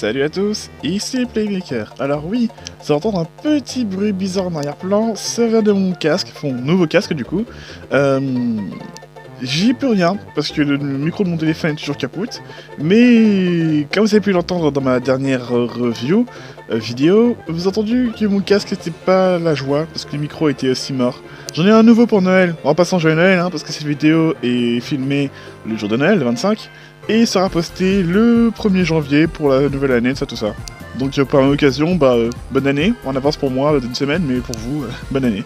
Salut à tous, ici Playmaker. Alors oui, vous allez entendre un petit bruit bizarre en arrière-plan, ça vient de mon casque, mon nouveau casque du coup. J'y peux rien, parce que le micro de mon téléphone est toujours capote, mais comme vous avez pu l'entendre dans ma dernière vidéo, vous avez entendu que mon casque n'était pas la joie, parce que le micro était aussi mort. J'en ai un nouveau pour Noël, en passant joyeux Noël, hein, parce que cette vidéo est filmée le jour de Noël, le 25, et sera postée le 1er janvier pour la nouvelle année, tout ça. Donc par l'occasion, bonne année, en avance pour moi d'une semaine, mais pour vous, bonne année.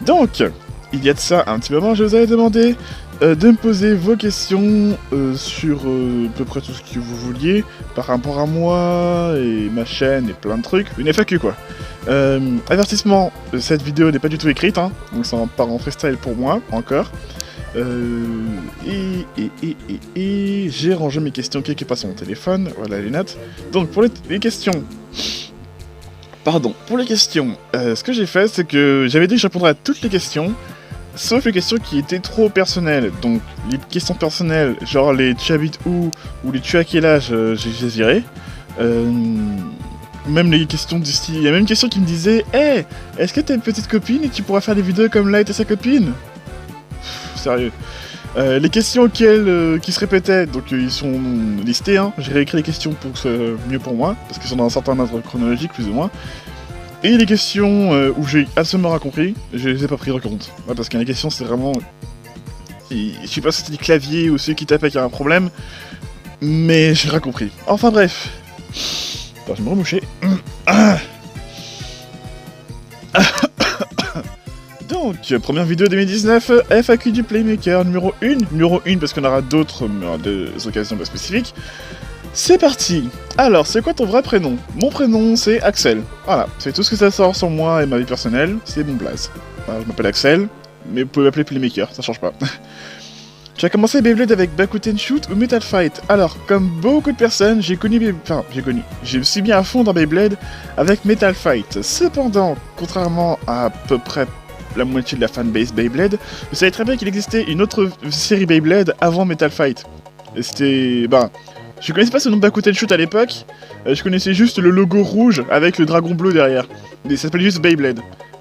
Donc, il y a de ça un petit moment, je vous avais demandé de me poser vos questions sur à peu près tout ce que vous vouliez, par rapport à moi et ma chaîne et plein de trucs, une FAQ quoi. Avertissement, cette vidéo n'est pas du tout écrite, hein, donc ça part en freestyle pour moi, encore. J'ai rangé mes questions quelque part sur mon téléphone, voilà les notes. Donc pour les questions... Pardon, pour les questions, ce que j'ai fait, c'est que j'avais dit que je répondrais à toutes les questions, sauf les questions qui étaient trop personnelles. Donc les questions personnelles, genre les tu habites où, ou les tu as quel âge, j'ai viré. Même les questions du style, il y a même une question qui me disait « Hey, est-ce que t'as une petite copine et tu pourras faire des vidéos comme Light et sa copine ?» Sérieux. Les questions auxquelles qui se répétaient, donc ils sont listés, hein. J'ai réécrit les questions pour que ce soit mieux pour moi, parce qu'ils sont dans un certain ordre chronologique, plus ou moins. Et les questions où j'ai absolument rien compris, je les ai pas pris en compte. Ouais, parce que les questions, c'est vraiment... Je sais pas si c'était du clavier ou ceux qui tapent qui a un problème, mais j'ai rien compris. Enfin bref. Attends, je vais me remoucher. Donc, première vidéo 2019, FAQ du Playmaker, numéro 1 parce qu'on aura d'autres occasions spécifiques. C'est parti. Alors, c'est quoi ton vrai prénom? Mon prénom, c'est Axel. Voilà, c'est tout ce que ça sort sur moi et ma vie personnelle, c'est mon blaze. Voilà, je m'appelle Axel, mais vous pouvez m'appeler Playmaker, ça change pas. Tu as commencé Beyblade avec Bakuten Shoot ou Metal Fight? Alors, comme beaucoup de personnes, je me suis mis à fond dans Beyblade avec Metal Fight. Cependant, contrairement à peu près la moitié de la fanbase Beyblade, vous savez très bien qu'il existait une autre série Beyblade avant Metal Fight. Et c'était... je connaissais pas ce nom de Bakuten Shoot à l'époque, je connaissais juste le logo rouge avec le dragon bleu derrière. Et ça s'appelait juste Beyblade.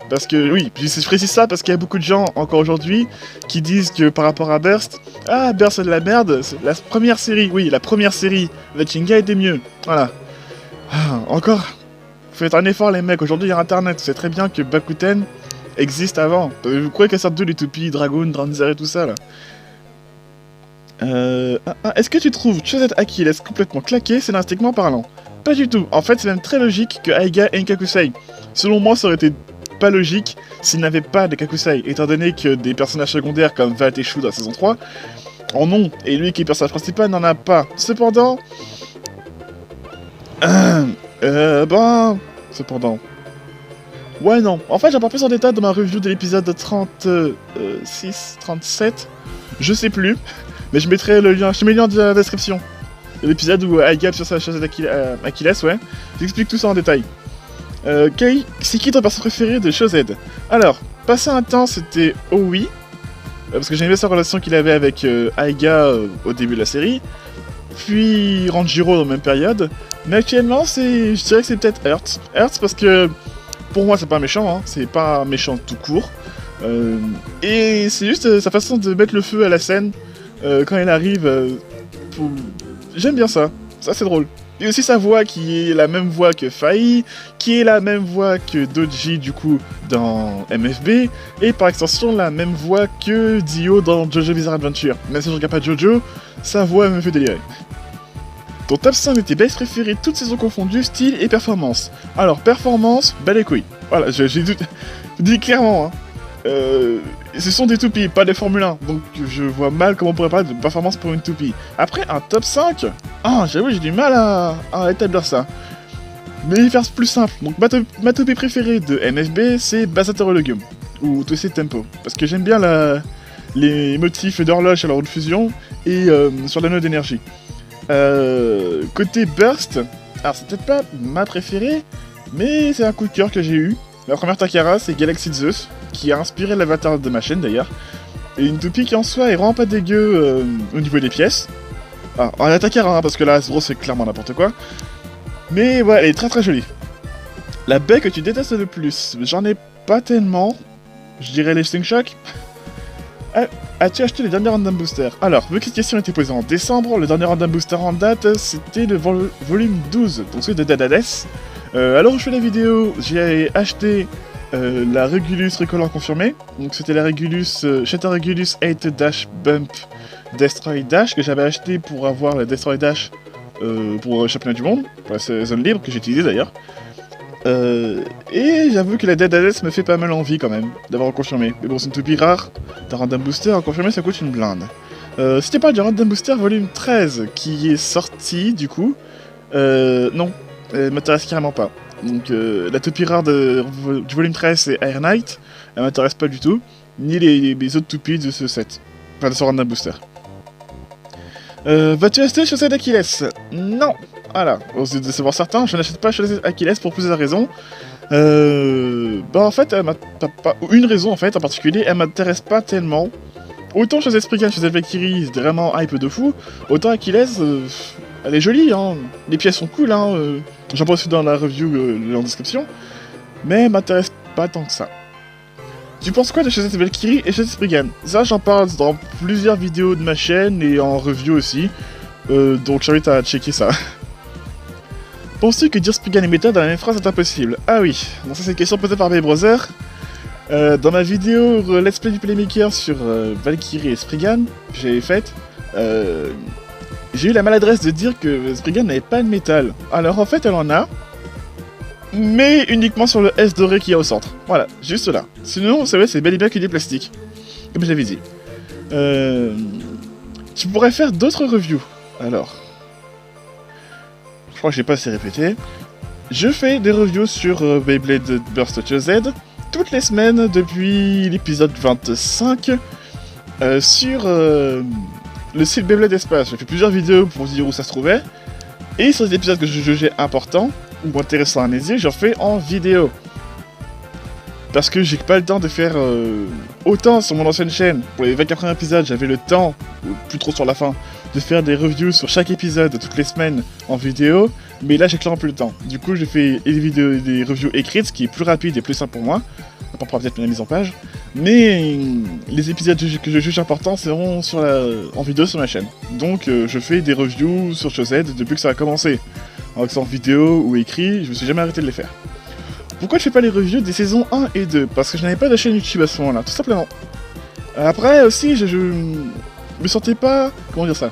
Parce que, oui, je précise ça parce qu'il y a beaucoup de gens, encore aujourd'hui, qui disent que par rapport à Burst, ah, Burst c'est de la merde, la première série, oui, la première série, Vachinga était mieux. Voilà. Encore, faites un effort les mecs, aujourd'hui il y a internet, c'est très bien que Bakuten existe avant. Vous croyez qu'à sorte de les toupies, Dragoon, Dranzer et tout ça là? Est-ce que tu trouves Chosette Achilles complètement claqué scénaristiquement parlant? Pas du tout, en fait c'est même très logique que Aiga ait une Kakusei. Selon moi ça aurait été pas logique s'il n'avait pas de Kakusei, étant donné que des personnages secondaires comme Vat et Shu dans la saison 3 en ont, et lui qui est le personnage principal n'en a pas. Cependant... Cependant... Ouais non, en fait j'apporte plus en détail dans ma review de l'épisode 37, je sais plus, mais je mettrai le lien, je mets le lien dans la description. L'épisode où Aiga sur sa chaise d'Achilles, ouais, j'explique tout ça en détail. C'est qui ton personnage préféré de Chosed? Alors, passé un temps c'était Owi, parce que j'aimais sa relation qu'il avait avec Aiga au début de la série, puis Ranjiro dans la même période, mais actuellement je dirais que c'est peut-être Earth. Earth parce que, pour moi c'est pas méchant, hein, c'est pas méchant tout court, et c'est juste sa façon de mettre le feu à la scène quand elle arrive, j'aime bien ça c'est drôle. Et aussi sa voix qui est la même voix que Faï, qui est la même voix que Doji du coup dans MFB, et par extension la même voix que Dio dans Jojo Bizarre Adventure. Même si je regarde pas Jojo, sa voix me fait délirer. Ton top 5 de tes bases préférées, toutes saisons confondues, style et performance. Alors performance, bah les couilles. Voilà, j'ai dit clairement, hein. Ce sont des toupies, pas des Formule 1, donc je vois mal comment on pourrait parler de performance pour une toupie. Après, un top 5, j'avoue, j'ai du mal à établir ça. Mais il faire plus simple, donc ma toupie préférée de MFB, c'est Basator Legume, ou Twisted Tempo, parce que j'aime bien les motifs d'horloge à leur fusion, et sur l'anneau d'énergie. Côté Burst, alors c'est peut-être pas ma préférée, mais c'est un coup de cœur que j'ai eu. La première Takara, c'est Galaxy Zeus, qui a inspiré l'avatar de ma chaîne d'ailleurs. Et une toupie qui en soi est vraiment pas dégueu au niveau des pièces. Ah, on attaque hein, parce que là, Hasbro, c'est clairement n'importe quoi. Mais ouais, elle est très très jolie. La baie que tu détestes le plus, j'en ai pas tellement. Je dirais les Sting Shock. As-tu acheté les derniers Random Boosters? Alors, vu que cette question a été posée en décembre, le dernier Random Booster en date, c'était le volume 12, donc celui de Dead Hades. Alors où je fais la vidéo, j'ai acheté la Regulus Recolor confirmée. Donc c'était la Regulus, Shatter Regulus 8 Dash Bump Destroy Dash, que j'avais acheté pour avoir la Destroy Dash pour Championnat du Monde, pour la zone libre, que j'ai utilisé d'ailleurs. Et j'avoue que la Dead Hades me fait pas mal envie quand même, d'avoir confirmé. Mais bon, c'est une toupie rare, d'un Random Booster, à confirmer ça coûte une blinde. C'était pas du Random Booster volume 13 qui est sorti du coup, non, elle m'intéresse carrément pas. Donc la toupie rare du volume 13 c'est Air Knight, elle m'intéresse pas du tout, ni les autres toupies de ce set, enfin de ce Random Booster. Vas-tu acheter les chaussettes d'Achilles? Non. Voilà, de savoir certains, je n'achète pas les chaussettes d'Achilles pour plusieurs raisons. En fait, elle m'a pas une raison en fait en particulier, elle m'intéresse pas tellement. Autant chaussettes Spriggan, chaussettes Valkyrie, c'est vraiment hype de fou. Autant Achilles, elle est jolie, hein. Les pièces sont cool, hein. J'en parle aussi dans la review en description. Mais elle m'intéresse pas tant que ça. Tu penses quoi de chaussettes Valkyrie et chaussettes Spriggan? Ça, j'en parle dans plusieurs vidéos de ma chaîne et en review aussi. Donc j'invite à checker ça. Penses-tu que dire Spriggan et méta dans la même phrase est impossible? Ah oui, donc ça c'est une question posée par mes brothers. Dans ma vidéo Let's Play du Playmaker sur Valkyrie et Spriggan, que j'avais faite, j'ai eu la maladresse de dire que Spriggan n'avait pas de métal. Alors en fait elle en a, mais uniquement sur le S doré qu'il y a au centre. Voilà, juste là. Sinon, c'est bel et bien que des plastiques, comme j'avais dit. Tu pourrais faire d'autres reviews, alors. Je crois que j'ai pas assez répété. Je fais des reviews sur Beyblade Burst Z toutes les semaines depuis l'épisode 25 sur le site Beyblade Espace. J'ai fait plusieurs vidéos pour dire où ça se trouvait. Et sur les épisodes que je jugeais importants ou intéressants à mes yeux, j'en fais en vidéo. Parce que j'ai pas le temps de faire autant sur mon ancienne chaîne. Pour les 24 premiers épisodes, j'avais le temps, ou plus trop sur la fin, de faire des reviews sur chaque épisode toutes les semaines en vidéo. Mais là, j'ai clairement plus le temps. Du coup, je fais des reviews écrites, ce qui est plus rapide et plus simple pour moi. On pourra peut-être la mise en page. Mais les épisodes que je juge importants seront en vidéo sur ma chaîne. Donc, je fais des reviews sur Chaussette depuis que ça a commencé. Alors que c'est en vidéo ou écrit, je me suis jamais arrêté de les faire. Pourquoi je fais pas les reviews des saisons 1 et 2? Parce que je n'avais pas de chaîne YouTube à ce moment-là, tout simplement. Après aussi, je me sentais pas... Comment dire ça?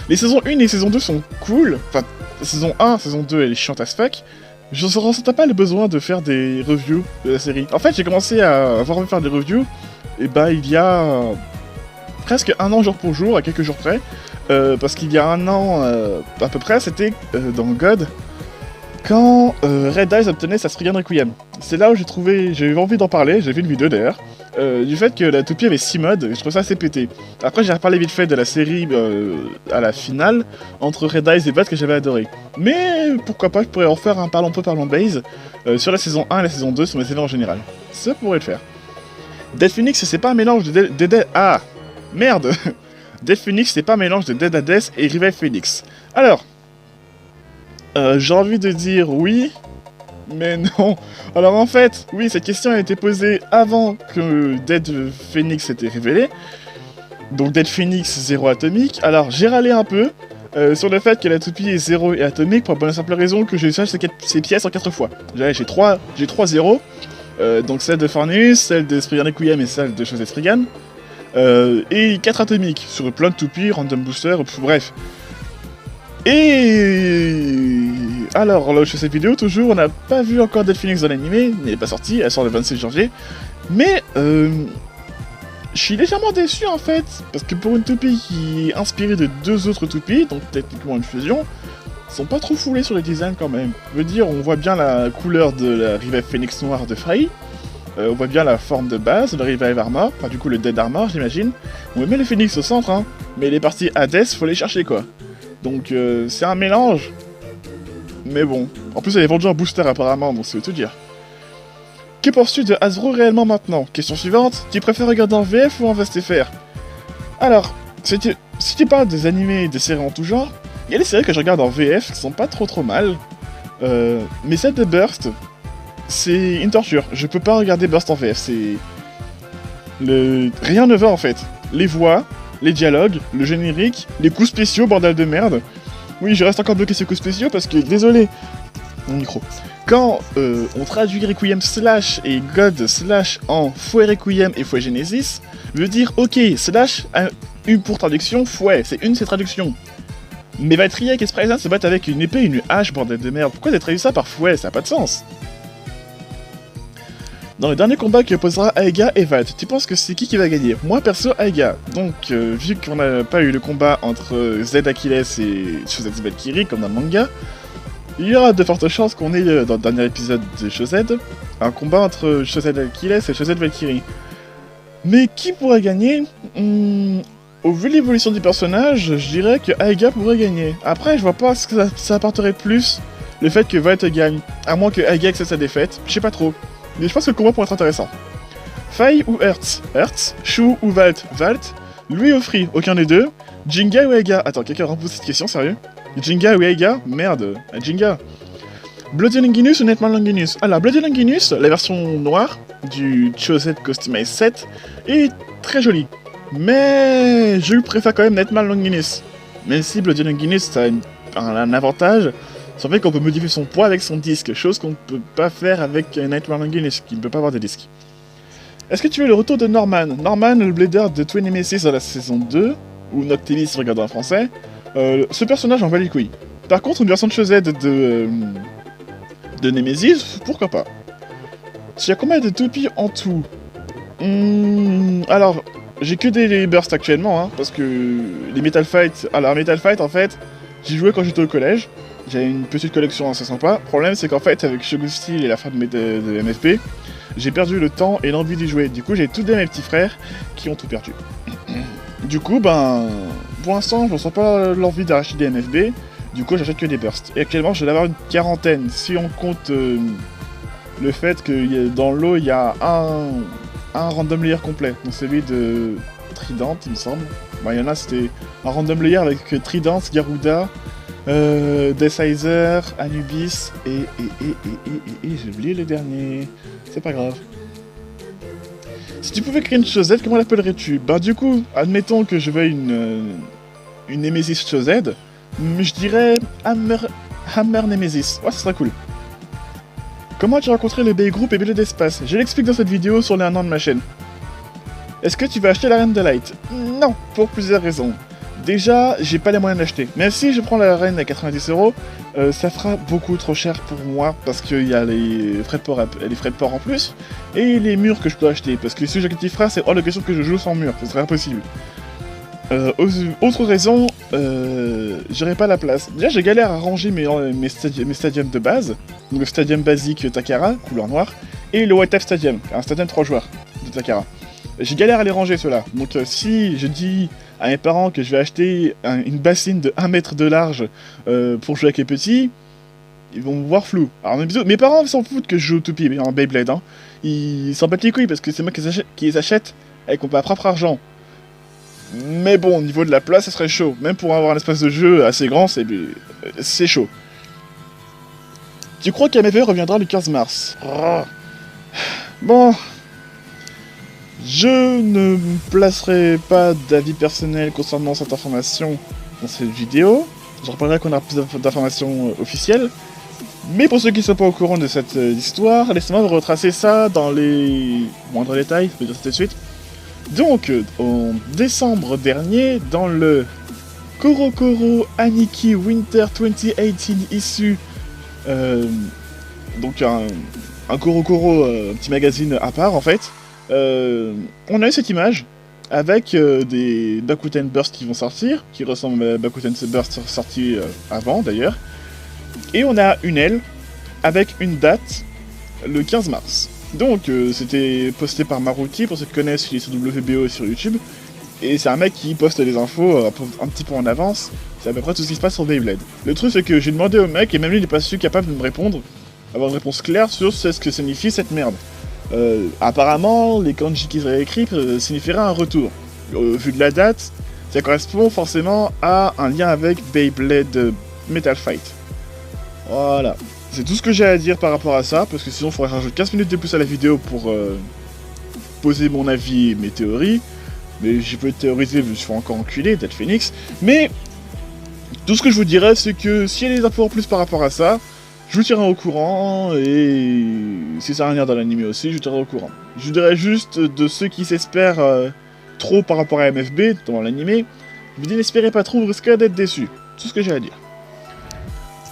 Les saisons 1 et les saisons 2 sont cool. Enfin, la saison 1, saison 2, elle est chiante as fuck. Je ne ressentais pas le besoin de faire des reviews de la série. En fait, j'ai commencé à avoir envie de faire des reviews, et bah il y a presque un an jour pour jour, à quelques jours près. Parce qu'il y a un an, à peu près, c'était dans God, quand Red Eyes obtenait sa Spriggan Requiem. C'est là où j'ai eu envie d'en parler, j'ai vu une vidéo d'ailleurs, du fait que la toupie avait 6 modes, et je trouve ça assez pété. Après j'ai reparlé vite fait de la série à la finale, entre Red Eyes et Bad que j'avais adoré. Mais pourquoi pas, je pourrais en faire un Parlons peu, Parlons base sur la saison 1 et la saison 2 sur mes séries en général. Ça pourrait le faire. Dead Phoenix c'est pas un mélange de Dead... Ah merde. Dead Phoenix c'est pas un mélange de Dead Hades et Revive Phoenix. Alors... j'ai envie de dire oui, mais non. Alors en fait, oui, cette question a été posée avant que Dead Phoenix était révélé. Donc Dead Phoenix 0 atomique. Alors j'ai râlé un peu sur le fait que la toupie est 0 et atomique pour la bonne et simple raison que j'ai usage ces pièces en 4 fois. J'ai 3 0. Donc celle de Farnus, celle de Spriggan Requiem et celle de Chaussette Spriggan. Et 4 atomiques sur plein de toupies, random booster, bref. Et alors, là, je fais cette vidéo, toujours, on n'a pas vu encore Dead Phoenix dans l'animé, il n'est pas sorti, elle sort le 26 janvier. Mais, je suis légèrement déçu en fait, parce que pour une toupie qui est inspirée de 2 autres toupies, donc techniquement une fusion, ils sont pas trop foulés sur les designs quand même. Je veux dire, on voit bien la couleur de la Revive Phoenix noire de Frey, on voit bien la forme de base de la Revive Armor, enfin du coup le Dead Armor j'imagine. On met le Phoenix au centre, hein, mais les parties Hades, faut les chercher quoi. Donc c'est un mélange. Mais bon. En plus elle est vendue en booster apparemment, donc ça veut tout dire. Que penses-tu de Hasbro réellement maintenant? Question suivante. Tu préfères regarder en VF ou en VSTFR? Alors, Si tu parles des animés et des séries en tout genre, il y a des séries que je regarde en VF qui sont pas trop mal. Mais celle de Burst, c'est une torture. Je peux pas regarder Burst en VF, rien ne va en fait. Les voix, les dialogues, le générique, les coups spéciaux, bordel de merde. Oui, je reste encore bloqué sur les coups spéciaux parce que, désolé, mon micro. Quand on traduit Requiem slash et God slash en Fouet Requiem et Fouet Genesis, veut dire ok, slash a eu pour traduction fouet, c'est une de ces traductions. Mais Valkyria et Sprayzan se battent avec une épée et une hache, bordel de merde. Pourquoi t'as traduit ça par fouet? Ça a pas de sens. Dans le dernier combat qui opposera Aega et Valt, tu penses que c'est qui va gagner? Moi perso, Aega. Donc, vu qu'on n'a pas eu le combat entre Z Achilles et Shozet Valkyrie, comme dans le manga, il y aura de fortes chances qu'on ait, dans le dernier épisode de Shozet, un combat entre Shozet Achilles et Shozet Valkyrie. Mais qui pourrait gagner? Au vu de l'évolution du personnage, je dirais que Aega pourrait gagner. Après, je vois pas ce que ça apporterait plus, le fait que Valt gagne. À moins que Aega accepte sa défaite, je sais pas trop. Mais je pense que le combat pourrait être intéressant. Faye ou Hertz? Hertz. Shu ou Valt? Valt. Lui ou Free? Aucun des deux. Jinga ou Aega? Attends, quelqu'un repose cette question, sérieux? Jinga ou Aega? Merde, Jinga. Bloody Longinus ou Netman Longinus? Alors, Bloody Longinus, la version noire du Choset Customize 7, est très jolie. Mais je préfère quand même Netman Longinus. Même si Bloody Longinus a un avantage, c'est vrai qu'on peut modifier son poids avec son disque, chose qu'on ne peut pas faire avec Nightmare Longinus, qui ne peut pas avoir de disque. Est-ce que tu veux le retour de Norman? Norman, le blader de Twin Nemesis dans la saison 2, ou Noctilis si on regarde en français, ce personnage en valait les couilles. Par contre, une version de Shozet de Nemesis, pourquoi pas? Tu as combien de toupies en tout? Alors, j'ai que des bursts actuellement, hein, parce que les Metal Fight... Alors, Metal Fight, en fait, j'y jouais quand j'étais au collège. J'avais une petite collection assez sympa. Le problème, c'est qu'en fait, avec Shogun Steel et la fin de MFP, j'ai perdu le temps et l'envie d'y jouer. Du coup, j'ai tous mes petits frères qui ont tout perdu. Du coup, pour l'instant, je ne ressens pas l'envie d'arracher des MFB. Du coup, j'achète que des bursts. Et actuellement, je vais avoir une quarantaine. Si on compte le fait que dans l'eau, il y a un random layer complet. Donc celui de Trident, il me semble. Il y en a, c'était un random layer avec Trident, Garuda, Deathsizer, Anubis et j'ai oublié le dernier. C'est pas grave. Si tu pouvais créer une Shozet, comment l'appellerais-tu? Du coup, admettons que je veuille une Nemesis Shozet, je dirais Hammer Nemesis. Ouais, ça serait cool. Comment as-tu rencontré le Bay Group et Belle d'Espace? Je l'explique dans cette vidéo sur les 1 an de ma chaîne. Est-ce que tu vas acheter l'arène de Light? Non, pour plusieurs raisons. Déjà, j'ai pas les moyens d'acheter. Même si je prends l'arène à 90 €, ça fera beaucoup trop cher pour moi parce qu'il y a les frais de port en plus et les murs que je dois acheter. Parce que si j'ai un petit frère, c'est hors de question que je joue sans mur, ce serait impossible. Autre raison, j'aurais pas la place. Déjà, j'ai galère à ranger mes stadiums de base. Donc le stadium basique Takara, couleur noire, et le White Type Stadium, un stadium 3 joueurs de Takara. J'ai galère à les ranger ceux-là. Donc si je dis à mes parents que je vais acheter une bassine de 1 mètre de large pour jouer avec les petits, ils vont me voir flou. Alors mes parents s'en foutent que je joue au toupie en Beyblade, hein. Ils s'en battent les couilles parce que c'est moi qui les achète avec mon propre argent. Mais bon, au niveau de la place, ça serait chaud. Même pour avoir un espace de jeu assez grand, c'est chaud. Tu crois qu'AMV reviendra le 15 mars? Bon... Je ne placerai pas d'avis personnel concernant cette information dans cette vidéo. Je rappellerai qu'on a plus d'informations officielles. Mais pour ceux qui ne sont pas au courant de cette histoire, laissez-moi vous retracer ça dans les moindres détails, je peux dire ça tout de suite. Donc, en décembre dernier, dans le Korokoro Aniki Winter 2018 issue, donc un Korokoro, un petit magazine à part en fait, on a eu cette image avec des Bakuten Burst qui vont sortir, qui ressemblent à Bakuten Burst sortis avant d'ailleurs, et on a une aile avec une date, le 15 mars. Donc c'était posté par Maruti, pour ceux qui connaissent, il est sur WBO et sur YouTube, et c'est un mec qui poste des infos un petit peu en avance, c'est à peu près tout ce qui se passe sur Beyblade. Le truc c'est que j'ai demandé au mec, et même lui il n'est pas su capable de me répondre, avoir une réponse claire sur ce que signifie cette merde. Apparemment, les kanji qu'ils avaient écrits signifieraient un retour. Vu de la date, ça correspond forcément à un lien avec Beyblade Metal Fight. Voilà. C'est tout ce que j'ai à dire par rapport à ça, parce que sinon il faudrait rajouter 15 minutes de plus à la vidéo pour poser mon avis et mes théories. Mais je peux théoriser, je me suis encore enculé d'être Phoenix. Mais tout ce que je vous dirais, c'est que s'il y a des infos en plus par rapport à ça, je vous tirerai au courant, et si ça a rien dans l'anime aussi, je vous tirerai au courant. Je dirais juste de ceux qui s'espèrent trop par rapport à MFB dans l'anime, je vous dis n'espérez pas trop, vous risquez d'être déçus. Tout ce que j'ai à dire.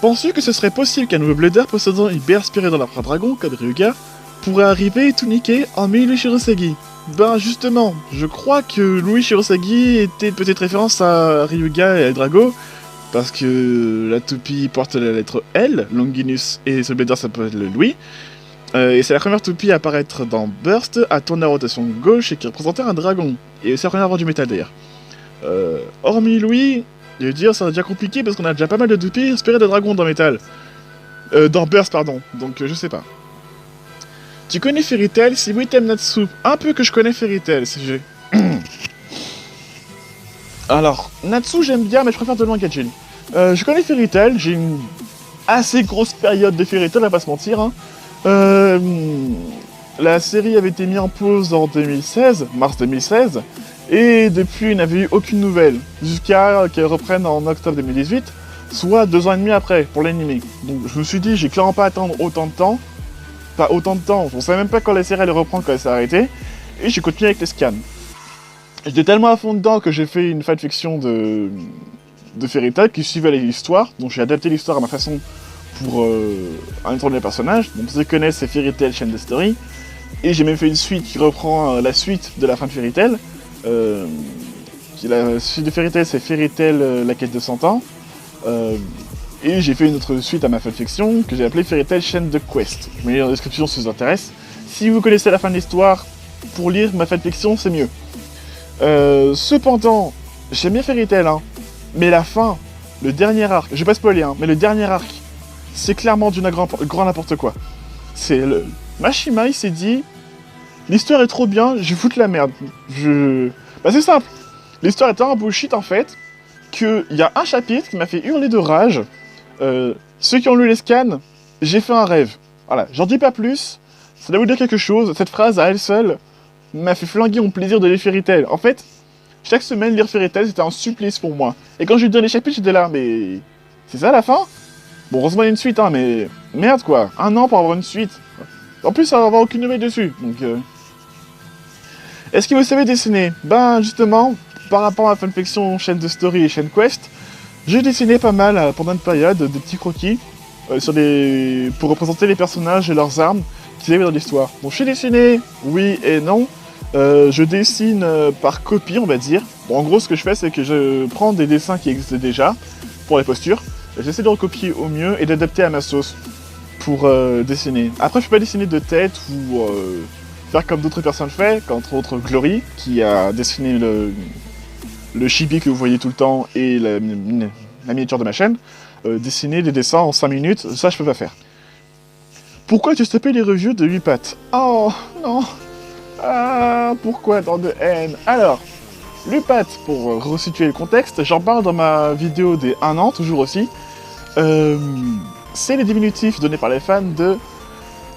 Penses-tu que ce serait possible qu'un nouveau blader possédant une baie inspirée dans l'arbre dragon, comme Ryuga, pourrait arriver et tout niquer en Louis Shirosagi? Ben justement, je crois que Louis Shirosagi était peut-être référence à Ryuga et à Drago, parce que la toupie porte la lettre L, Longinus, et ce blader s'appelle Louis. Et c'est la première toupie à apparaître dans Burst, à tourner à rotation gauche et qui représentait un dragon. Et c'est la première à avoir du métal d'ailleurs. Hormis Louis, je veux dire, ça devient compliqué parce qu'on a déjà pas mal de toupies inspirées de dragons dans Metal. Dans Burst, pardon. Donc je sais pas. Tu connais Fairy Tail? Si oui, t'aimes Natsu. Un peu que je connais Fairy Tail, si j'ai. Alors, Natsu j'aime bien, mais je préfère de loin Gajin. Je connais Fairy Tail, j'ai une assez grosse période de Fairy Tail, à pas se mentir. Hein. La série avait été mise en pause en 2016, mars 2016, et depuis il n'avait eu aucune nouvelle, jusqu'à qu'elle reprenne en octobre 2018, soit 2 ans et demi après, pour l'anime. Donc je me suis dit, j'ai clairement pas attendre autant de temps, pas autant de temps, on savait même pas quand la série allait reprendre, quand elle s'est arrêtée, et j'ai continué avec les scans. J'étais tellement à fond dedans que j'ai fait une fanfiction de Fairy Tail qui suivait l'histoire, donc j'ai adapté l'histoire à ma façon pour introduire les personnages. Donc ceux qui connaissent, c'est Fairy Tail Chain de Story, et j'ai même fait une suite qui reprend la suite de la fin de Fairy Tail. La suite de Fairy Tail, c'est Fairy Tail la quête de 100 ans, et j'ai fait une autre suite à ma fanfiction que j'ai appelée Fairy Tail Chain de Quest. Je mets dans la description si ça vous intéresse. Si vous connaissez la fin de l'histoire, pour lire ma fanfiction, c'est mieux. Cependant, j'aime bien Fairy Tail, hein, mais la fin, le dernier arc, je vais pas spoiler, hein, mais le dernier arc, c'est clairement du grand n'importe quoi. C'est le... Mashima, il s'est dit, l'histoire est trop bien, je vais foutre la merde. Bah c'est simple, l'histoire est tellement bullshit en fait, qu'il y a un chapitre qui m'a fait hurler de rage. Ceux qui ont lu les scans, j'ai fait un rêve. Voilà, j'en dis pas plus, ça doit vous dire quelque chose, cette phrase à elle seule m'a fait flinguer mon plaisir de lire Fairy Tail. En fait, chaque semaine lire Fairy Tail c'était un supplice pour moi. Et quand j'ai lu les chapitres, j'étais là, mais... c'est ça la fin? Bon, heureusement il y a une suite, hein, mais... merde quoi, 1 an pour avoir une suite. En plus, ça va avoir aucune nouvelle dessus, donc... Est-ce que vous savez dessiner? Ben, justement, par rapport à la fanfiction chaîne de story et chaîne quest, j'ai dessiné pas mal, pendant une période, des petits croquis, pour représenter les personnages et leurs armes qu'ils avaient dans l'histoire. Donc, j'ai dessiné, oui et non. Je dessine par copie, on va dire. Bon, en gros, ce que je fais, c'est que je prends des dessins qui existent déjà, pour les postures, j'essaie de recopier au mieux et d'adapter à ma sauce pour dessiner. Après, je peux pas dessiner de tête ou faire comme d'autres personnes le font, entre autres Glory, qui a dessiné le chibi que vous voyez tout le temps et la miniature de ma chaîne. Dessiner des dessins en 5 minutes, ça je peux pas faire. Pourquoi tu stoppé les reviews de 8 pattes? Oh, non. Ah, pourquoi tant de haine? Alors, Lupat, pour resituer le contexte, j'en parle dans ma vidéo des 1 an, toujours aussi. C'est les diminutifs donnés par les fans de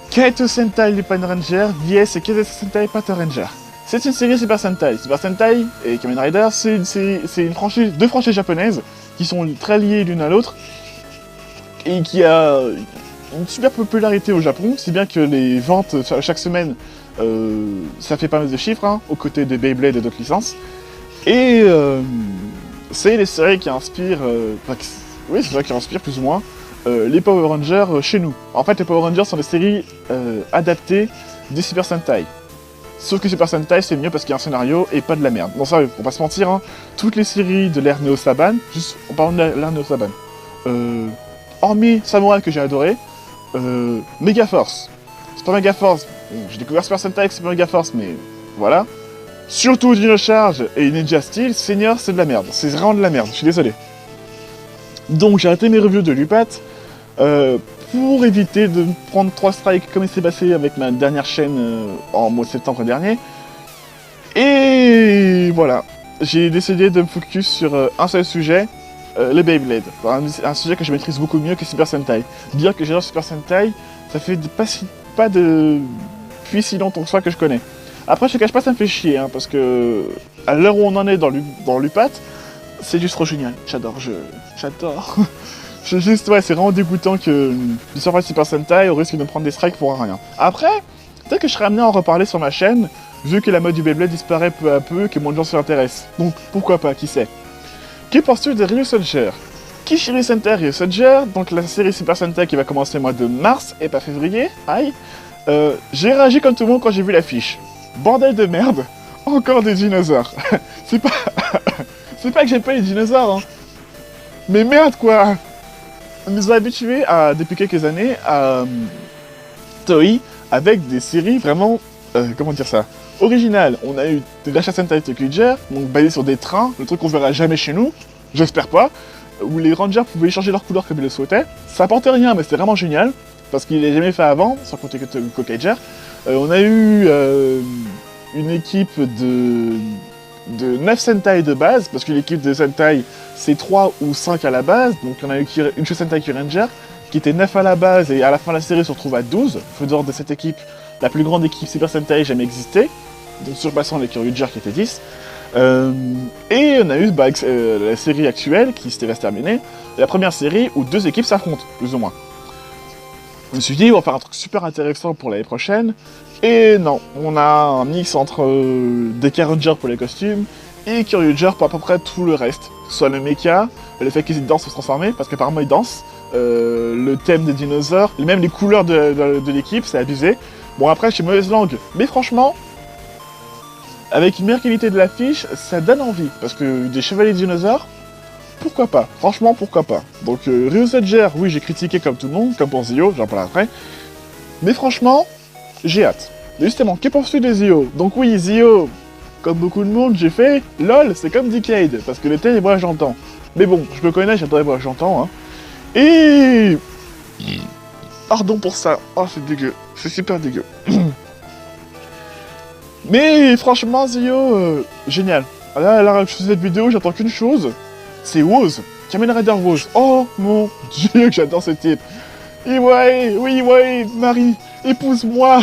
Kaito Sentai Lupin Ranger vs Kaito Sentai Pato Ranger. C'est une série Super Sentai. Super Sentai et Kamen Rider, c'est une franchise, 2 franchises japonaises qui sont très liées l'une à l'autre et qui a une super popularité au Japon, si bien que les ventes chaque semaine, ça fait pas mal de chiffres, hein, aux côtés des Beyblade et d'autres licences. Et c'est les séries qui inspirent, oui, c'est ça qui inspire plus ou moins les Power Rangers chez nous. En fait, les Power Rangers sont des séries adaptées des Super Sentai. Sauf que Super Sentai, c'est mieux parce qu'il y a un scénario et pas de la merde. Non, sérieux, faut pas se mentir, hein, toutes les séries de l'ère Neo Saban, juste en parlant de l'ère Neo Saban, hormis Samurai que j'ai adoré, Megaforce. C'est pas Megaforce, bon, j'ai découvert Super Sentai avec Super Megaforce, mais voilà. Surtout Dino Charge et Ninja Steel, Senior, c'est de la merde. C'est vraiment de la merde, je suis désolé. Donc j'ai arrêté mes reviews de Lupat pour éviter de prendre 3 strikes comme il s'est passé avec ma dernière chaîne en mois de septembre dernier. Et voilà. j'ai décidé de me focus sur un seul sujet, les Beyblade. Un sujet que je maîtrise beaucoup mieux que Super Sentai. Dire que j'adore Super Sentai, ça fait pas depuis si longtemps que ça que je connais. Après, je te cache pas, ça me fait chier, hein, parce que à l'heure où on en est dans l'UPAT, c'est juste trop génial. J'adore. Ouais, c'est vraiment dégoûtant que je sois pas de Super Sentai au risque de me prendre des strikes pour rien. Après, peut-être que je serais amené à en reparler sur ma chaîne, vu que la mode du Beyblade disparaît peu à peu, que moins de gens s'y intéressent. Donc pourquoi pas, qui sait. Que penses-tu de Ryusoulger? Kishiri Sentai Ryusoulger, donc la série Super Sentai qui va commencer au mois de mars et pas février, aïe. J'ai réagi comme tout le monde quand j'ai vu l'affiche. Bordel de merde, encore des dinosaures. c'est pas que j'aime pas les dinosaures, hein. Mais merde quoi. On nous a habitués depuis quelques années à Toei avec des séries vraiment, comment dire ça, originales. On a eu Dasha Sentai Tokuger, donc basé sur des trains, le truc qu'on verra jamais chez nous, j'espère pas, où les rangers pouvaient changer leur couleur comme ils le souhaitaient. Ça apportait rien, mais c'était vraiment génial, parce qu'il n'est jamais fait avant, sans compter que Kokaiger. On a eu une équipe de 9 Sentai de base, parce que l'équipe de Sentai, c'est 3 ou 5 à la base, donc on a eu une Sentai Kyuranger, qui était 9 à la base, et à la fin de la série se retrouve à 12, faisant de cette équipe la plus grande équipe Super Sentai jamais existée, donc surpassant les Kyuranger qui étaient 10. Et on a eu la série actuelle, qui s'était se terminer, la première série où 2 équipes s'affrontent, plus ou moins. Je me suis dit, on va faire un truc super intéressant pour l'année prochaine. Et non, on a un mix entre des Kyuranger pour les costumes et Kyuranger pour à peu près tout le reste. Soit le mecha, le fait qu'ils dansent pour se transformer, parce qu'apparemment ils dansent, le thème des dinosaures, même les couleurs de l'équipe, c'est abusé. Bon après, je suis mauvaise langue, mais franchement, avec une meilleure qualité de l'affiche, ça donne envie, parce que des chevaliers dinosaures, pourquoi pas? Franchement, pourquoi pas? Donc Ryusoulger, oui, j'ai critiqué comme tout le monde, comme pour Zio, j'en parle après. Mais franchement, j'ai hâte. Mais justement, que penses-tu de Zio? Donc oui, Zio, comme beaucoup de monde, j'ai fait LOL, c'est comme Decade, parce que le thème est moi j'entends. Mais bon, je me connais, j'adore les voix j'entends, hein. Et... Pardon pour ça. Oh, c'est dégueu. C'est super dégueu. Mais franchement, Zio, génial. Là, je fais cette vidéo, j'attends qu'une chose. C'est Woz. Kamen Rider Woz. Oh mon dieu, que j'adore ce type. Et ouais, oui, ouais, Marie, épouse-moi.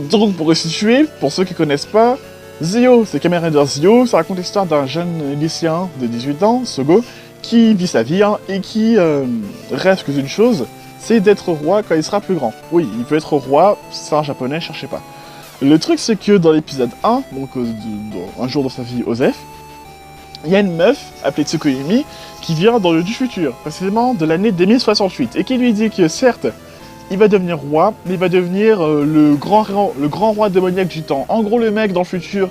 Donc, pour resituer, pour ceux qui connaissent pas, Zio, c'est Kamen Rider Zio, ça raconte l'histoire d'un jeune lycéen de 18 ans, Sogo, qui vit sa vie, hein, et qui rêve que d'une chose, c'est d'être roi quand il sera plus grand. Oui, il peut être roi, c'est un japonais, cherchez pas. Le truc, c'est que dans l'épisode 1, donc un jour dans sa vie, Osef, il y a une meuf, appelée Tsukuyomi, qui vient du futur, précisément de l'année 2068, et qui lui dit que certes, il va devenir roi, mais il va devenir le grand roi démoniaque du temps. En gros, le mec, dans le futur,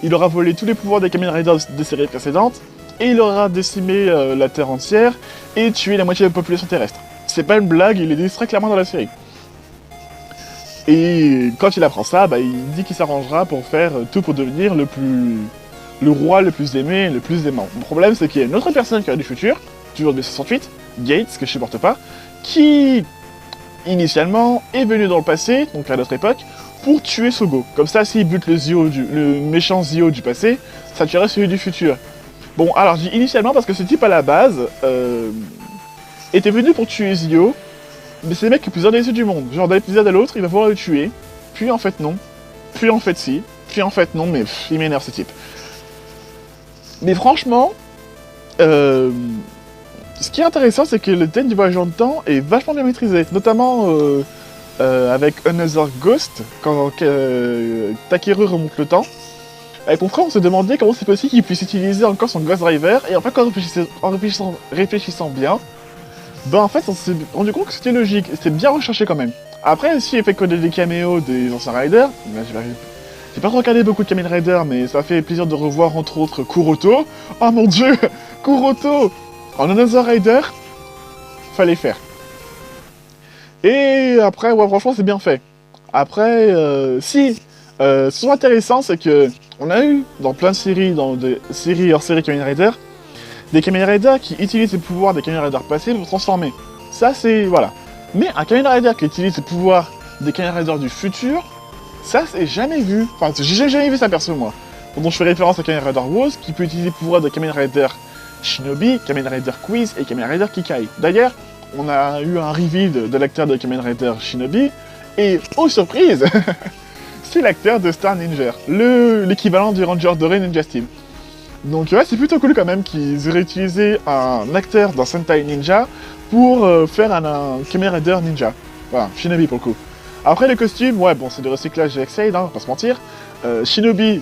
il aura volé tous les pouvoirs des Kamen Riders des séries précédentes, et il aura décimé la Terre entière, et tué la moitié de la population terrestre. C'est pas une blague, il est dit très clairement dans la série. Et quand il apprend ça, il dit qu'il s'arrangera pour faire tout pour devenir le roi le plus aimé, le plus aimant. Le problème, c'est qu'il y a une autre personne qui a du futur, toujours de 68, Gates, que je supporte pas, qui, initialement, est venu dans le passé, donc à notre époque, pour tuer Sogo. Comme ça, s'il bute le méchant Zio du passé, ça tuerait celui du futur. Bon, alors je dis initialement parce que ce type, à la base, était venu pour tuer Zio, mais c'est le mec le plus indécis du monde. Genre, d'un épisode à l'autre, il va vouloir le tuer, puis en fait non, puis en fait si, puis en fait non, mais il m'énerve ce type. Mais franchement, ce qui est intéressant, c'est que le thème du voyage dans le temps est vachement bien maîtrisé, notamment avec Another Ghost, quand Takeru remonte le temps. Avec mon frère, on se demandait comment c'est possible qu'il puisse utiliser encore son Ghost Driver, et en fait, en réfléchissant bien, en fait, on s'est rendu compte que c'était logique, et c'était bien recherché quand même. Après, si il fait connaître des caméos des anciens Riders, j'ai pas trop regardé beaucoup de Kamen Rider, mais ça fait plaisir de revoir entre autres Kuroto. Oh mon dieu, Kuroto en Another Rider, fallait faire. Et après, ouais, franchement, c'est bien fait. Après, ce qui sont intéressant, c'est que on a eu dans plein de séries, dans des séries hors série Kamen Rider, des Kamen Rider qui utilisent les pouvoirs des Kamen Rider passés pour se transformer. Ça, c'est voilà. Mais un Kamen Rider qui utilise les pouvoirs des Kamen Rider du futur, Ça, c'est jamais vu. Enfin, j'ai jamais vu ça perso, moi. Donc je fais référence à Kamen Rider Wars, qui peut utiliser le pouvoir de Kamen Rider Shinobi, Kamen Rider Quiz et Kamen Rider Kikai. D'ailleurs, on a eu un reveal de l'acteur de Kamen Rider Shinobi, et oh surprise, c'est l'acteur de Star Ninja, l'équivalent du Ranger doré Ninja Steel. Donc ouais, c'est plutôt cool quand même qu'ils aient réutilisé un acteur dans Sentai Ninja pour faire un Kamen Rider Ninja. Voilà, Shinobi pour le coup. Après les costumes, ouais bon c'est du recyclage de Ex-Aid, hein, pas se mentir. Shinobi,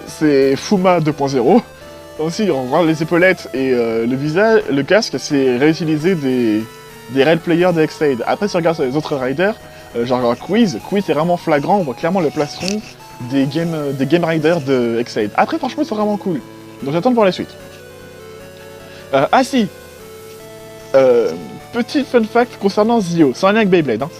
c'est Fuma 2.0. Aussi, on voit les épaulettes et le visage, le casque, c'est réutiliser des raid players de Ex-Aid. Après, si on regarde sur les autres riders, genre Quiz c'est vraiment flagrant, on voit clairement le plastron des game riders de Ex-Aid. Après, franchement, c'est vraiment cool. Donc j'attends de voir la suite. Ah si, petit fun fact concernant Zio, c'est un lien avec Beyblade. Hein.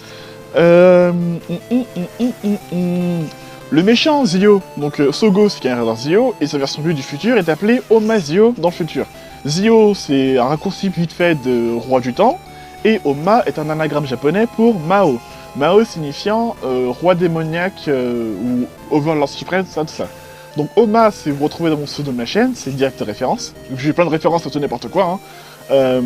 Le méchant Zio, donc Sogo c'est un Rider Zio, et sa version vue du futur est appelée Oma Zio dans le futur. Zio c'est un raccourci vite fait de roi du temps, et Oma est un anagramme japonais pour Mao. Mao signifiant roi démoniaque ou Overlord suprême, tout ça. Donc Oma, si vous retrouvez dans mon pseudo de ma chaîne, c'est une directe référence. J'ai plein de références à tout n'importe quoi. Hein.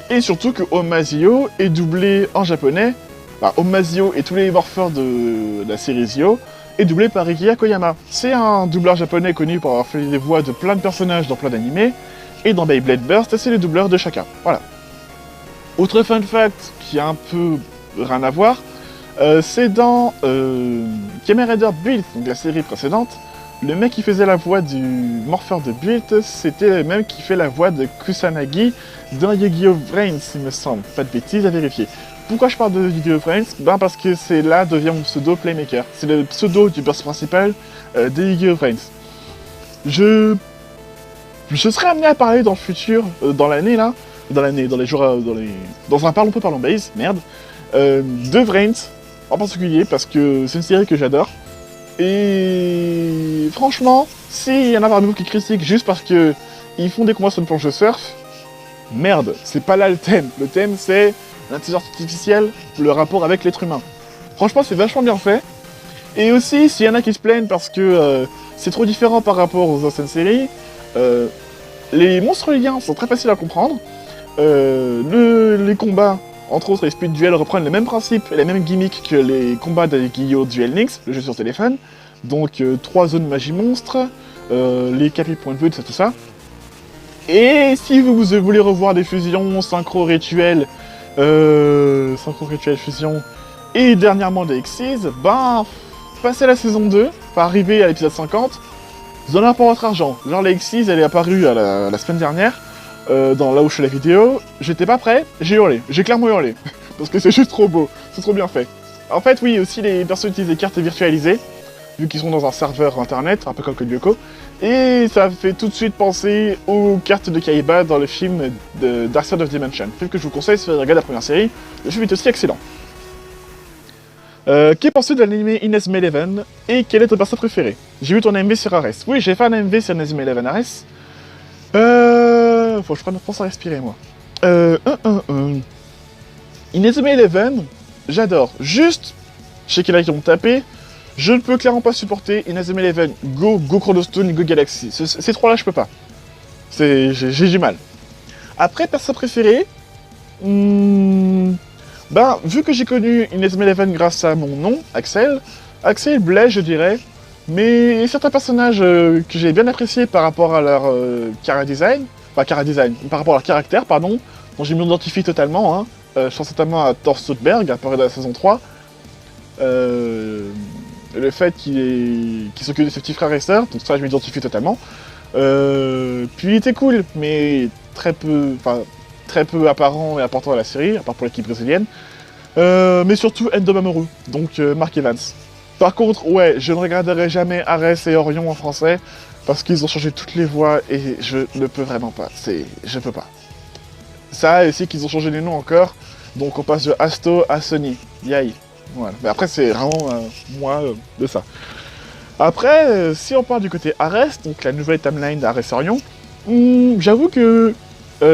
Et surtout que Oma Zio est doublé en japonais, enfin Oma Zio et tous les morpheurs de la série Zio, est doublé par Rikiya Koyama. C'est un doubleur japonais connu pour avoir fait les voix de plein de personnages dans plein d'animés, et dans Beyblade Burst, c'est les doubleurs de chacun. Voilà. Autre fun fact qui a un peu rien à voir, c'est dans Kamen Rider Build, donc la série précédente, le mec qui faisait la voix du morpheur de Build, c'était le même qui fait la voix de Kusanagi dans Yu-Gi-Oh! Vrains, il me semble. Pas de bêtises à vérifier. Pourquoi je parle de Yu-Gi-Oh! Vrains? Ben parce que c'est là devient mon pseudo Playmaker. C'est le pseudo du boss principal de Yu-Gi-Oh! Vrains. Je serai amené à parler dans le futur, dans l'année là, dans les jours, dans un Parlons peu Parlons Base, merde, de Vrains en particulier parce que c'est une série que j'adore. Et franchement, s'il y en a parmi vous qui critiquent juste parce que ils font des combats sur une planche de surf, merde, c'est pas là le thème. Le thème c'est l'intelligence artificielle, le rapport avec l'être humain. Franchement, c'est vachement bien fait. Et aussi, s'il y en a qui se plaignent parce que c'est trop différent par rapport aux anciennes séries, les monstres liens sont très faciles à comprendre. Les combats, entre autres les speed duels, reprennent les mêmes principes et les mêmes gimmicks que les combats de Yu-Gi-Oh! Duel Links, le jeu sur téléphone. Donc 3 zones magie monstre, les 4 points de vue, tout ça. Et si vous voulez revoir des fusions, synchro rituels, fusion, et dernièrement des Xyz, ben, passez la saison 2, pas arriver à l'épisode 50, vous en avez pour votre argent. Genre la Xyz, elle est apparue la semaine dernière, dans là où je fais la vidéo, j'étais pas prêt, j'ai hurlé, j'ai clairement hurlé, parce que c'est juste trop beau, c'est trop bien fait. En fait, oui, aussi les personnes utilisent des cartes virtualisées, vu qu'ils sont dans un serveur internet, un peu comme Code Lyoko, et ça fait tout de suite penser aux cartes de Kaiba dans le film de Dark Side of Dimension, film que je vous conseille si vous regardez la première série, le film est aussi excellent. Qu'est pensé de l'anime Inazuma Eleven, et quel est ton perso préféré? J'ai vu ton AMV sur Ares. Oui, j'ai fait un AMV sur Inazuma Eleven Ares. Faut que je prenne France à respirer, moi. Inazuma Eleven, j'adore. Juste, je sais qu'il y en a qui vont taper, je ne peux clairement pas supporter Inazuma Eleven, Go Chrono Stone, Go Galaxy. Ces trois-là, je peux pas. J'ai du mal. Après, perso préféré, ben, vu que j'ai connu Inazuma Eleven grâce à mon nom, Axel Blais, je dirais, mais certains personnages que j'ai bien appréciés par rapport à leur par rapport à leur caractère, pardon, dont je m'identifie totalement, hein. Je pense notamment à Thor Sudberg, apparu dans la saison 3. Le fait qu'il s'occupe de ses petits frères et sœurs, donc ça je m'identifie totalement. Puis il était cool, mais très peu apparent et important à la série, à part pour l'équipe brésilienne. Mais surtout Endo Mamoru, donc Mark Evans. Par contre, ouais, je ne regarderai jamais Ares et Orion en français, parce qu'ils ont changé toutes les voix, et je ne peux vraiment pas, je peux pas. Ça, et c'est qu'ils ont changé les noms encore, donc on passe de Asto à Sony, yay. Voilà, mais après c'est vraiment moi de ça. Après, si on part du côté Ares, donc la nouvelle timeline d'Ares Orion, j'avoue que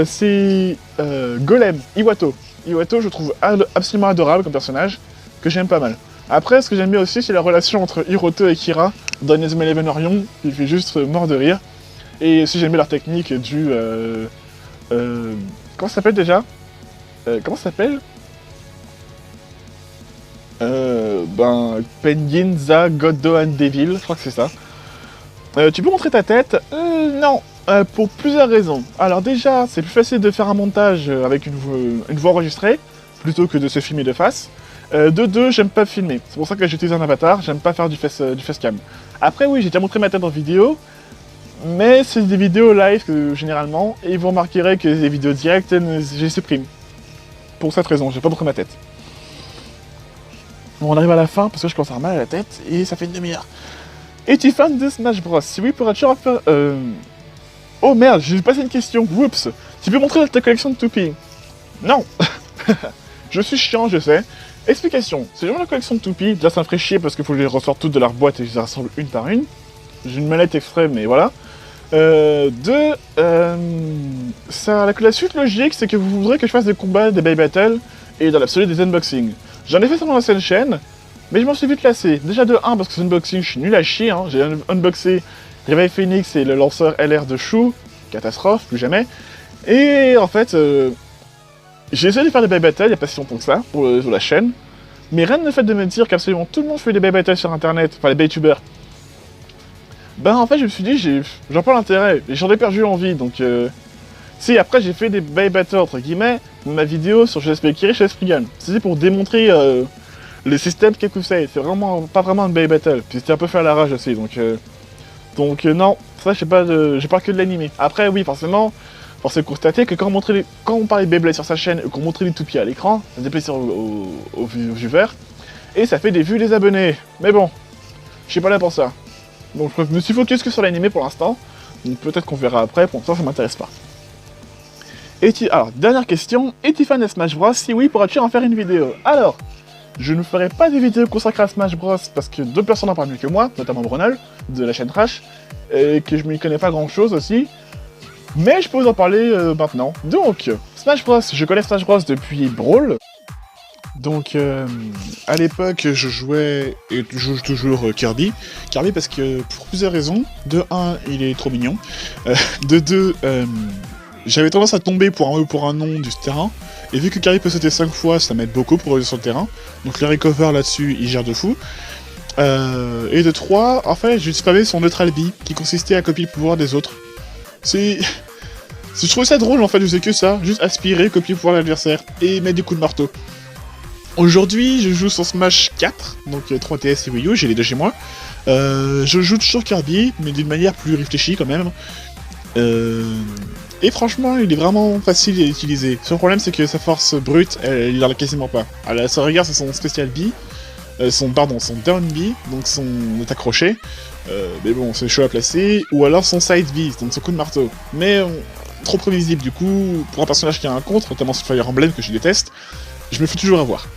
c'est Golem, Iwato. Iwato, je trouve absolument adorable comme personnage, que j'aime pas mal. Après, ce que j'aime bien aussi, c'est la relation entre Hiroto et Kira dans Inazuma Eleven Orion, qui fait juste mort de rire. Et aussi j'aime bien leur technique du... comment ça s'appelle déjà comment ça s'appelle Penguin Goddo and Devil, je crois que c'est ça. Tu peux montrer ta tête non, pour plusieurs raisons. Alors déjà, c'est plus facile de faire un montage avec une voix enregistrée, plutôt que de se filmer de face. De deux, j'aime pas filmer. C'est pour ça que j'utilise un avatar, j'aime pas faire du facecam. Après oui, j'ai déjà montré ma tête en vidéo, mais c'est des vidéos live généralement, et vous remarquerez que les vidéos directes, je les supprime. Pour cette raison, j'ai pas montré ma tête. Bon, on arrive à la fin, parce que je commence à avoir mal à la tête, et ça fait une demi-heure. Es-tu fan de Smash Bros? Si oui, pourras-tu en faire... Oh merde, j'ai passé une question, whoops. Tu peux montrer ta collection de toupies? Non. Je suis chiant, je sais. Explication, c'est vraiment la collection de toupies, déjà ça me ferait chier parce qu'il faut que je les ressorte toutes de leur boîte et que je les rassemble une par une. J'ai une mallette exprès, mais voilà. La suite logique, c'est que vous voudrez que je fasse des combats, des Bay Battles, et dans l'absolu des unboxings. J'en ai fait sur mon ancienne chaîne, mais je m'en suis vite lassé. Déjà de 1, parce que ces unboxings, je suis nul à chier, hein. J'ai unboxé Réveil Phoenix et le lanceur LR de Chou, catastrophe, plus jamais. Et en fait, j'ai essayé de faire des Bay Battles il n'y a pas si longtemps que ça, sur la chaîne, mais rien ne fait de me dire qu'absolument tout le monde fait des Bay Battles sur internet, enfin les Baytubers. Ben en fait je me suis dit, j'en pas l'intérêt, et j'en ai perdu l'envie, donc Si, après j'ai fait des Bay Battles entre guillemets, ma vidéo sur GSP Kiri chez Spriggan. C'était pour démontrer le système Kekusei, c'est vraiment pas vraiment un Bay Battle, puis c'était un peu fait à la rage aussi, donc non, ça j'ai pas que de l'animé. Après oui, forcément, force est de constater que quand on parlait de Beyblade sur sa chaîne, qu'on montrait les toupies à l'écran, ça fait plaisir aux viewers, et ça fait des vues des abonnés. Mais bon, je suis pas là pour ça. Donc je me suis focus que sur l'animé pour l'instant, donc peut-être qu'on verra après, pour l'instant ça m'intéresse pas. Alors, dernière question, es-tu fan de Smash Bros? Si oui, pourras-tu en faire une vidéo? Alors, je ne ferai pas de vidéo consacrée à Smash Bros parce que d'autres personnes en parlent mieux que moi, notamment Brunel, de la chaîne Trash, et que je m'y connais pas grand chose aussi. Mais je peux vous en parler maintenant. Donc, Smash Bros, je connais Smash Bros depuis Brawl. Donc, à l'époque, je jouais, et je joue toujours Kirby. Kirby parce que, pour plusieurs raisons. De 1, il est trop mignon. De 2, j'avais tendance à tomber pour un E ou pour un non du terrain. Et vu que Kirby peut sauter 5 fois, ça m'aide beaucoup pour revenir sur le terrain. Donc le recover là-dessus, il gère de fou. Et de 3, en fait, j'ai spammé son Neutral B, qui consistait à copier le pouvoir des autres. Je trouvais ça drôle en fait, je faisais que ça, juste aspirer, copier le pouvoir de l'adversaire, et mettre des coups de marteau. Aujourd'hui, je joue sur Smash 4, donc 3DS et Wii U, j'ai les deux chez moi. Je joue toujours Kirby, mais d'une manière plus réfléchie quand même. Et franchement, il est vraiment facile à utiliser. Son problème, c'est que sa force brute, il en a quasiment pas. Alors, ça regarde, c'est son Special B, son Down B, donc son attaque crochet. Mais bon, c'est chaud à placer. Ou alors son Side B, donc son coup de marteau. Mais trop prévisible, du coup, pour un personnage qui a un contre, notamment sur Fire Emblem que je déteste, je me fais toujours avoir.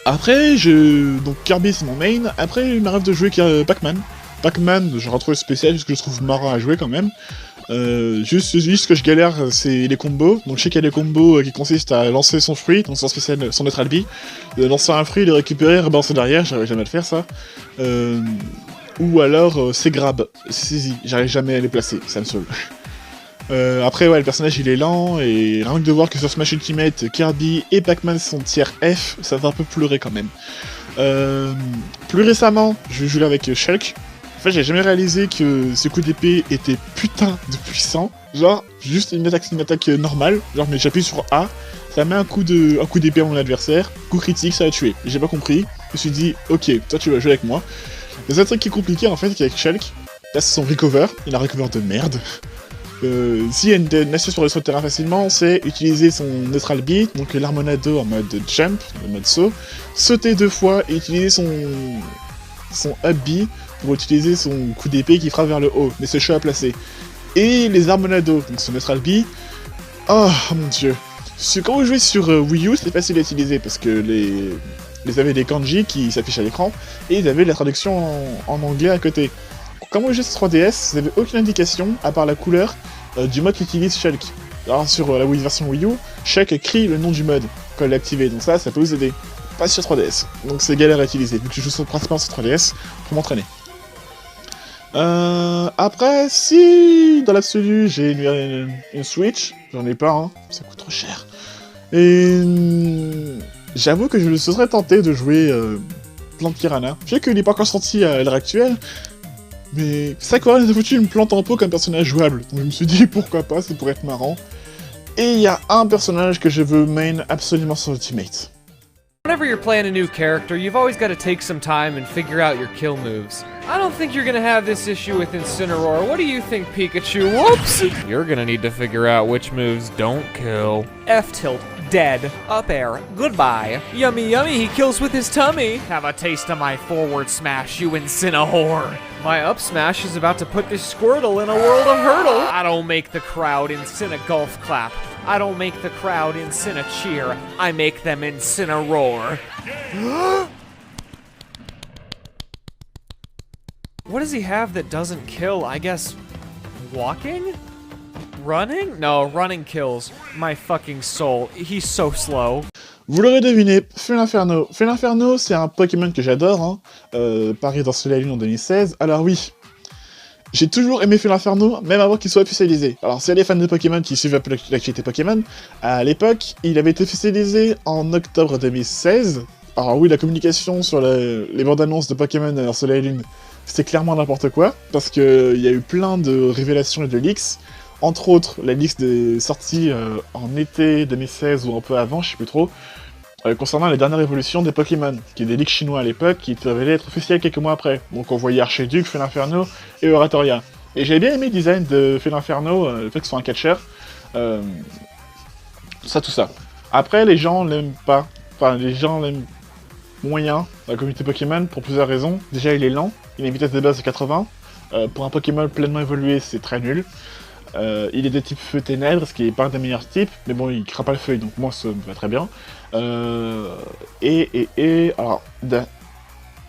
Après, donc Kirby c'est mon main. Après, il m'arrive de jouer Pac-Man. Pac-Man, je retrouve spécial, parce que je trouve marrant à jouer quand même. Juste ce que je galère, c'est les combos. Donc je sais qu'il y a des combos qui consistent à lancer son fruit, donc son spécial, son Neutral B, lancer un fruit, le récupérer, rebalancer derrière, j'arrive jamais à le faire ça. Ou alors c'est grab, saisie, j'arrive jamais à les placer, ça me saoule. Après ouais, le personnage il est lent, et rien que de voir que sur Smash Ultimate, Kirby et Pac-Man sont tiers F, ça va un peu pleurer quand même. Plus récemment, je jouais avec Shulk. En fait, j'ai jamais réalisé que ce coup d'épée était putain de puissant. Genre, juste une attaque normale. Genre, mais j'appuie sur A, ça met un coup d'épée à mon adversaire, coup critique, ça va tuer. J'ai pas compris. Je me suis dit, ok, toi tu vas jouer avec moi. Le seul truc qui est compliqué en fait, avec Shulk, là c'est son recover. Il a un recover de merde. S'il y a une astuce pour aller sur le terrain facilement, c'est utiliser son Neutral B, donc l'Harmonado en mode jump, en mode saut, sauter 2 fois et utiliser son Up B pour utiliser son coup d'épée qui frappe vers le haut, mais c'est chaud à placer. Et les Harmonado, donc son Neutral B, oh mon dieu. Quand vous jouez sur Wii U, c'est facile à utiliser parce que les avaient des kanji qui s'affichent à l'écran, et ils avaient la traduction en anglais à côté. Quand vous jouez sur 3DS, vous n'avez aucune indication, à part la couleur, du mode qu'utilise Shulk. Alors sur la Wii version Wii U, Shulk crie le nom du mode quand il est activé, donc ça peut vous aider. pas sur 3DS. Donc c'est galère à utiliser, vu que je joue principalement sur 3DS pour m'entraîner. Après, si dans l'absolu j'ai une Switch, j'en ai pas, hein, ça coûte trop cher. Et j'avoue que je serais tenté de jouer Plante Piranha. Je sais qu'il n'est pas encore sorti à l'heure actuelle, mais Sakura nous a foutu une plante en pot comme personnage jouable. Donc je me suis dit pourquoi pas, ça pourrait être marrant. Et il y a un personnage que je veux main absolument sur Ultimate. Whenever you're playing a new character, you've always got to take some time and figure out your kill moves. I don't think you're gonna have this issue with Incineroar. What do you think, Pikachu? Whoops! You're gonna need to figure out which moves don't kill. F-tilt, dead. Up air, goodbye. Yummy yummy, he kills with his tummy. Have a taste of my forward smash, you Incineroar. My up smash is about to put this Squirtle in a world of hurdle. I don't make the crowd Incina golf clap. I don't make the crowd Incina cheer. I make them Incineroar. What does he have that doesn't kill? I guess walking? Running? No, running kills. My fucking soul. He's so slow. Vous l'aurez deviné, Feu-l'Inferno. Feu-l'Inferno, c'est un Pokémon que j'adore, hein. Paru dans Soleil et Lune en 2016. Alors oui, j'ai toujours aimé Feu-l'Inferno, même avant qu'il soit officialisé. Alors si y a des fans de Pokémon qui suivent un peu l'actualité Pokémon, à l'époque, il avait été officialisé en octobre 2016. Alors oui, la communication sur les bandes annonces de Pokémon dans Soleil et Lune, c'était clairement n'importe quoi, parce qu'il y a eu plein de révélations et de leaks. Entre autres, la liste des sorties en été 2016 ou un peu avant, je sais plus trop, concernant les dernières évolutions des Pokémon, qui est des leaks chinois à l'époque, qui étaient révélés être officiels quelques mois après. Donc on voyait Archiduc, Feu-l'Inferno et Oratoria. Et j'ai bien aimé le design de Feu-l'Inferno, le fait que ce soit un catcher. Tout ça. Après, les gens l'aiment pas. Enfin, les gens l'aiment moyen, la communauté Pokémon, pour plusieurs raisons. Déjà, il est lent, il a une vitesse de base de 80. Pour un Pokémon pleinement évolué, c'est très nul. Il est de type feu ténèbres, ce qui est pas un des meilleurs types, mais bon, il craint pas le feu, donc moi ça me va très bien. Alors,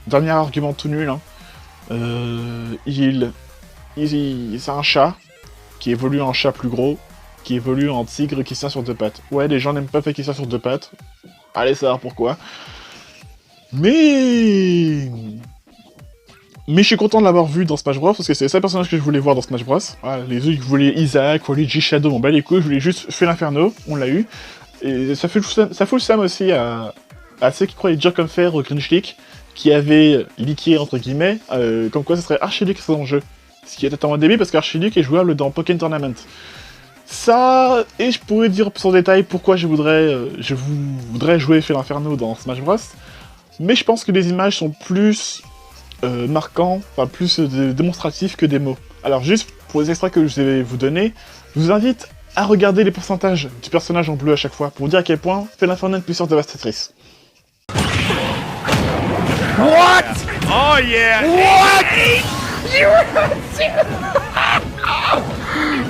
dernier argument tout nul, hein. C'est un chat, qui évolue en chat plus gros, qui évolue en tigre qui tient sur deux pattes. Ouais, les gens n'aiment pas fait qu'il tient sur deux pattes, allez savoir pourquoi. Mais je suis content de l'avoir vu dans Smash Bros, parce que c'est le seul personnage que je voulais voir dans Smash Bros. Voilà, les autres, je voulais Isaac, Wally, G-Shadow, on bat les couilles, je voulais juste Feu-l'Inferno, on l'a eu. Et ça fout le seum aussi à ceux qui croyaient dur comme fer au Green League, qui avaient leaké, entre guillemets, comme quoi ce serait Archiduc qui serait dans le jeu. Ce qui est totalement débile, parce qu'Archiduc est jouable dans Pokémon Tournament. Ça, et je pourrais dire plus en détail pourquoi je voudrais jouer Feu-l'Inferno dans Smash Bros. Mais je pense que les images sont plus marquants, enfin plus démonstratifs que des mots. Alors juste pour les extraits que je vais vous donner, je vous invite à regarder les pourcentages du personnage en bleu à chaque fois, pour vous dire à quel point Feu-l'Inferno est une puissance dévastatrice. What? Oh yeah! What?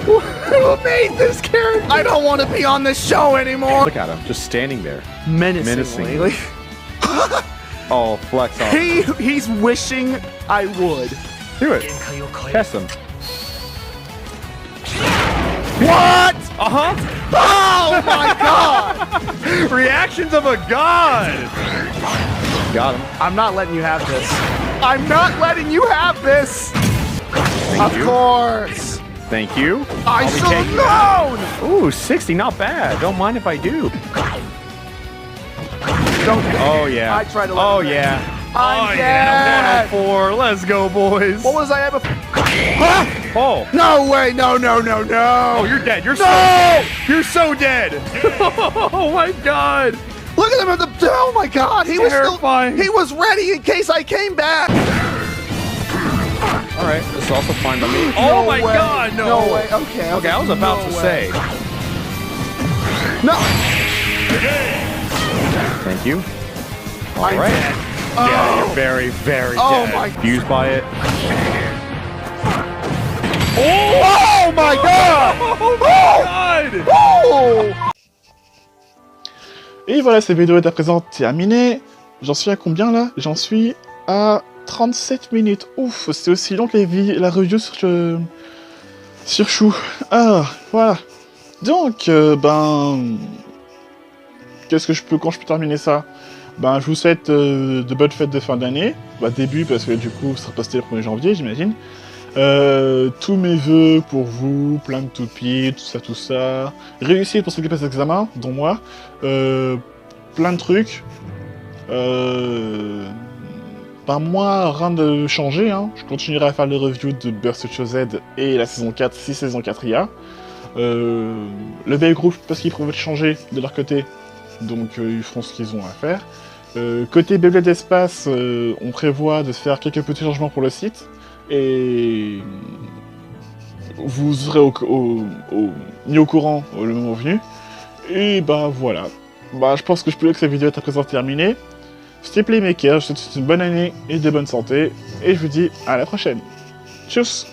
Who made this character? I don't want to be on this show anymore. Look at him, just standing there. Menacingly. Oh, flex on. He's wishing I would. Do it. Test him. What? Uh-huh. Oh my god! Reactions of a god! Got him. I'm not letting you have this. I'm not letting you have this! Of course! Thank you. I I'll be should taking have known! Ooh, 60, not bad. Don't mind if I do. Don't Oh yeah. I tried to let Oh him yeah. I'm Oh dead! yeah, 104. Let's go, boys. What was I ever? Oh. No way! No! Oh, you're dead. You're No! so dead. Oh my god. Look at him at the. Oh my god! He was Terrifying. still. He was ready in case I came back. All right. This is also fine by me. Oh my way. god, no. No way. Okay. Okay, I was about to say. No. Thank you. All I'm right. dead. Yeah, you're very, very Oh dead. my- Used by it. Oh my god! God! Oh! Et voilà, cette vidéo est à présent terminée. J'en suis à combien là? J'en suis à 37 minutes. Ouf, c'est aussi long que la review sur Chou. Ah, voilà. Donc, quand je peux terminer ça? Ben, je vous souhaite de bonnes fêtes de fin d'année. Bah, début, parce que du coup, ça sera posté le 1er janvier, j'imagine. Tous mes vœux pour vous, plein de toupies, tout ça. Réussite pour ceux qui passent l'examen, dont moi. Plein de trucs. Ben moi, rien de changé, hein. Je continuerai à faire les reviews de Burst of Z et la saison 4, si saison 4 il y a. Le BL Group, parce qu'ils prévoient de changer de leur côté, donc ils feront ce qu'ils ont à faire. Côté Beyblade d'Espace, on prévoit de faire quelques petits changements pour le site, et vous serez mis au courant le moment venu. Et bah voilà. Bah je pense que je peux dire que cette vidéo est à présent terminée. C'était Playmaker, je vous souhaite une bonne année et de bonne santé, et je vous dis à la prochaine. Tchuss!